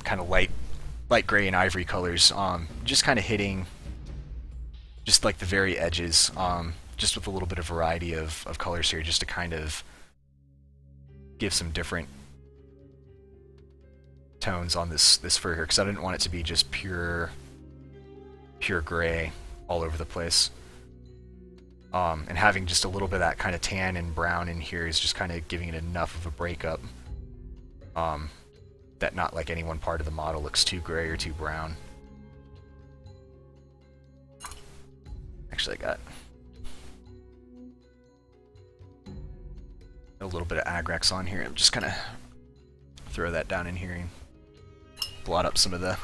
kind of light gray and ivory colors. Just kind of hitting just like the very edges, just with a little bit of variety of colors here, just to kind of give some different tones on this fur here, because I didn't want it to be just pure gray all over the place. And having just a little bit of that kind of tan and brown in here is just kind of giving it enough of a breakup, that not like any one part of the model looks too gray or too brown. Actually, I got a little bit of Agrax on here. I'm just gonna throw that down in here and blot up some of the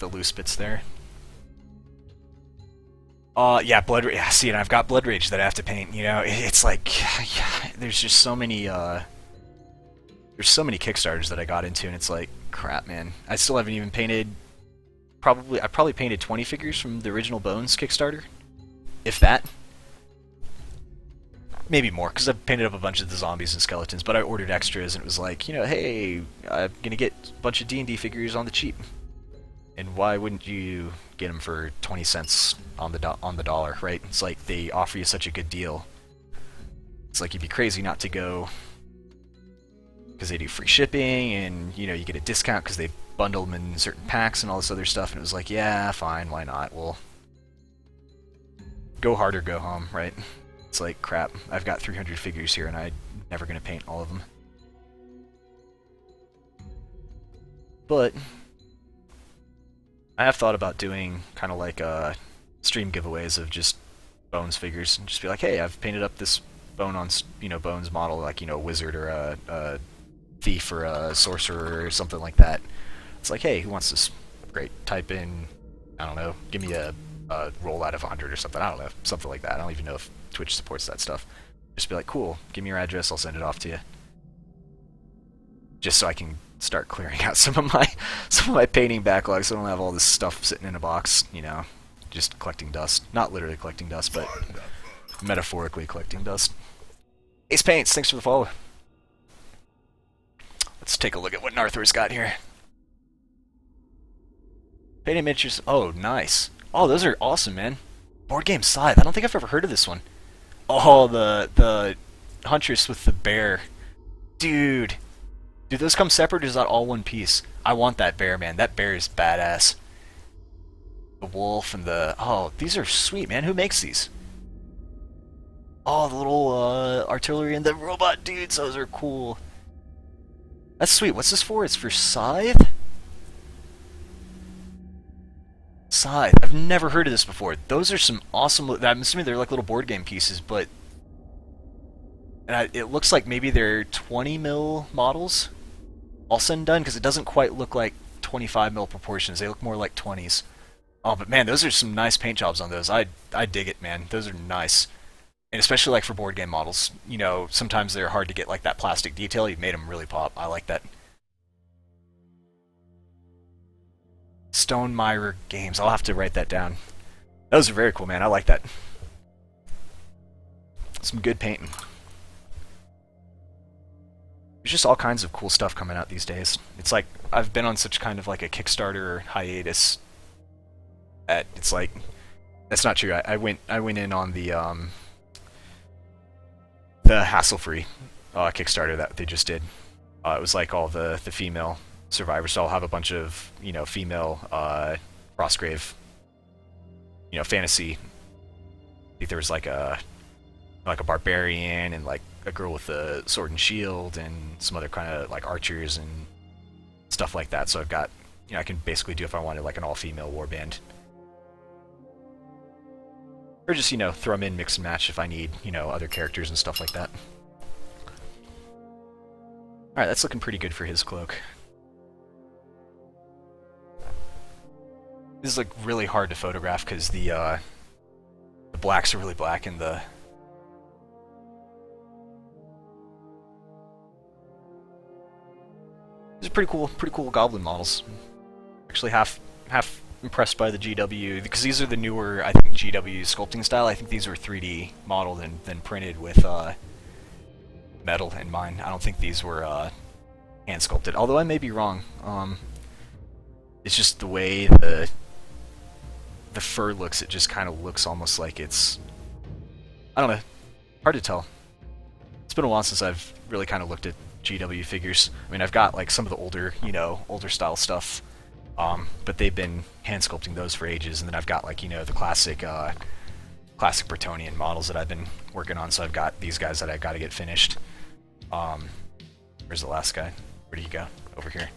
loose bits there. Yeah, yeah, see, and I've got Blood Rage that I have to paint, you know, it's like, yeah, there's just so many, there's so many Kickstarters that I got into, and it's like, crap, man. I still haven't even painted, I probably painted 20 figures from the original Bones Kickstarter, if that. Maybe more, because I've painted up a bunch of the zombies and skeletons, but I ordered extras, and it was like, you know, hey, I'm gonna get a bunch of D&D figures on the cheap. And why wouldn't you get them for 20 cents on the dollar, right? It's like they offer you such a good deal. It's like you'd be crazy not to go, because they do free shipping, and you know, you get a discount because they bundle them in certain packs and all this other stuff. And it was like, yeah, fine, why not? Well, go hard or go home, right? It's like, crap, I've got 300 figures here, and I'm never gonna paint all of them. But I have thought about doing kind of like stream giveaways of just Bones figures, and just be like, hey, I've painted up this Bone on, you know, Bones model, like, you know, a wizard or a thief or a sorcerer or something like that. It's like, hey, who wants this? Great, type in, I don't know, give me a roll out of 100 or something, I don't know, something like that. I don't even know if Twitch supports that stuff. Just be like, cool, give me your address, I'll send it off to you. Just so I can start clearing out some of my painting backlog, so I don't have all this stuff sitting in a box, you know, just collecting dust. Not literally collecting dust, but metaphorically collecting dust. Ace Paints, thanks for the follow. Let's take a look at what Narthor's got here. Painting miniatures. Oh, nice. Oh, those are awesome, man. Board Game Scythe. I don't think I've ever heard of this one. Oh, the Huntress with the bear. Dude. Do those come separate, or is that all one piece? I want that bear, man. That bear is badass. The wolf and the... Oh, these are sweet, man. Who makes these? Oh, the little artillery and the robot dudes. Those are cool. That's sweet. What's this for? It's for Scythe? Scythe. I've never heard of this before. Those are some awesome... I'm assuming they're like little board game pieces, but... it looks like maybe they're 20 mil models, all said and done, because it doesn't quite look like 25 mil proportions. They look more like 20s. Oh, but man, those are some nice paint jobs on those. I dig it, man. Those are nice. And especially like for board game models. You know, sometimes they're hard to get like that plastic detail. You've made them really pop. I like that. Stone Myra Games. I'll have to write that down. Those are very cool, man. I like that. Some good painting. There's just all kinds of cool stuff coming out these days. It's like I've been on such kind of like a Kickstarter hiatus. It's like, that's not true. I went in on the hassle-free Kickstarter that they just did. It was like all the female survivors. So I'll have a bunch of, you know, female Frostgrave, you know, fantasy. I think there was like a barbarian and like a girl with a sword and shield and some other kind of like archers and stuff like that. So I've got, you know, I can basically do if I wanted like an all-female warband. Or just, you know, throw them in, mix and match if I need, you know, other characters and stuff like that. Alright, that's looking pretty good for his cloak. This is like really hard to photograph because the blacks are really black and the... These are pretty cool Goblin models. Actually, half impressed by the GW, because these are the newer, I think, GW sculpting style. I think these were 3D modeled and then printed with metal in mind. I don't think these were hand sculpted, although I may be wrong. it's just the way the fur looks. It just kind of looks almost like it's, I don't know, hard to tell. It's been a while since I've really kind of looked at GW figures. I mean, I've got like some of the older, older style stuff, but they've been hand sculpting those for ages. And then I've got like, the classic Bretonnian models that I've been working on. So I've got these guys that I've got to get finished. Where's the last guy? Where did he go? Over here.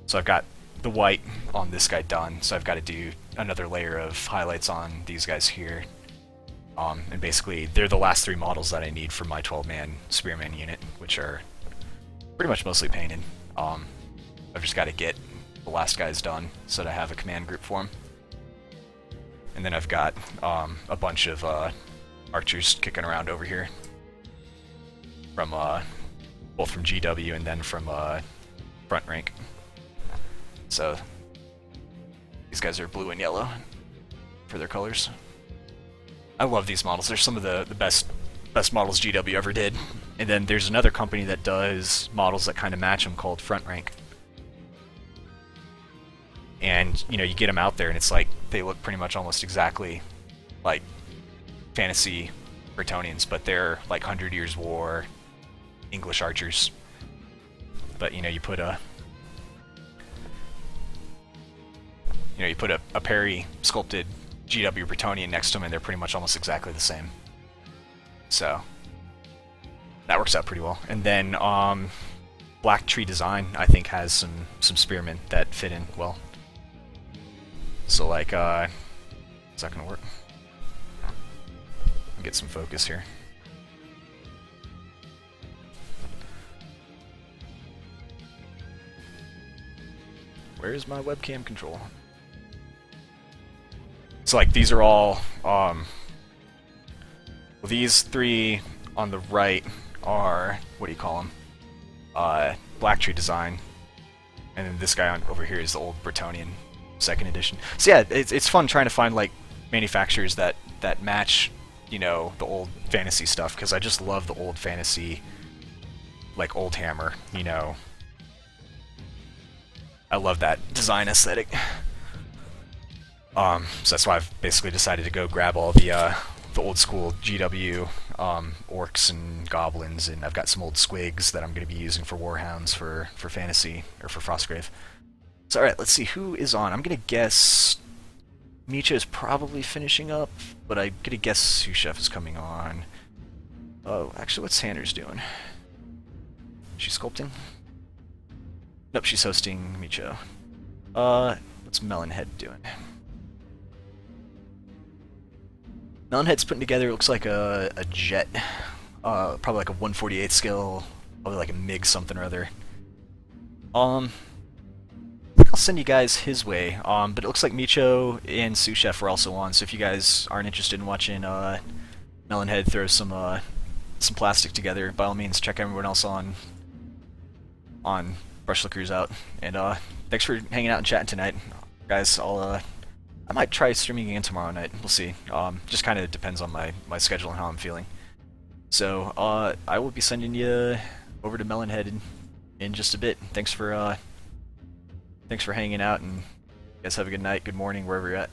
So I've got the white on this guy done. So I've got to do another layer of highlights on these guys here. And basically, they're the last 3 models that I need for my 12-man Spearman unit, which are pretty much mostly painted. I've just got to get the last guys done so that I have a command group for them. And then I've got a bunch of archers kicking around over here, from both from GW and then from front rank. So these guys are blue and yellow for their colors. I love these models. They're some of the best models GW ever did. And then there's another company that does models that kind of match them called Front Rank. And, you get them out there and it's like they look pretty much almost exactly like fantasy Bretonnians, but they're like 100 Years War English archers. But, you put a Perry sculpted GW Bretonnian next to them, and they're pretty much almost exactly the same. So that works out pretty well. And then Black Tree Design, I think, has some spearmen that fit in well. So like, is that gonna work? I'll get some focus here. Where's my webcam control? So like these are all, well, these 3 on the right are, what do you call them? Black Tree Design, and then this guy over here is the old Bretonnian 2nd edition. So yeah, it's fun trying to find like manufacturers that match, the old fantasy stuff, because I just love the old fantasy, like Old Hammer, I love that design aesthetic. So that's why I've basically decided to go grab all the old school GW orcs and goblins, and I've got some old squigs that I'm going to be using for warhounds for fantasy, or for Frostgrave. So alright, let's see who is on. I'm going to guess Micha is probably finishing up, but I'm going to guess Sous Chef is coming on. Oh, actually, what's Sanders doing? She's sculpting? Nope, she's hosting Micha. What's Melonhead doing? Melonhead's putting together, looks like a jet, probably like a 1/48 scale, probably like a MiG something or other. I think I'll send you guys his way, but it looks like Micho and Sous Chef are also on, so if you guys aren't interested in watching Melonhead throw some plastic together, by all means check everyone else on Brush Lickers out. And thanks for hanging out and chatting tonight, guys. I might try streaming again tomorrow night. We'll see. Just kind of depends on my schedule and how I'm feeling. So I will be sending you over to Melonhead in just a bit. Thanks for hanging out, and you guys have a good night, good morning, wherever you're at.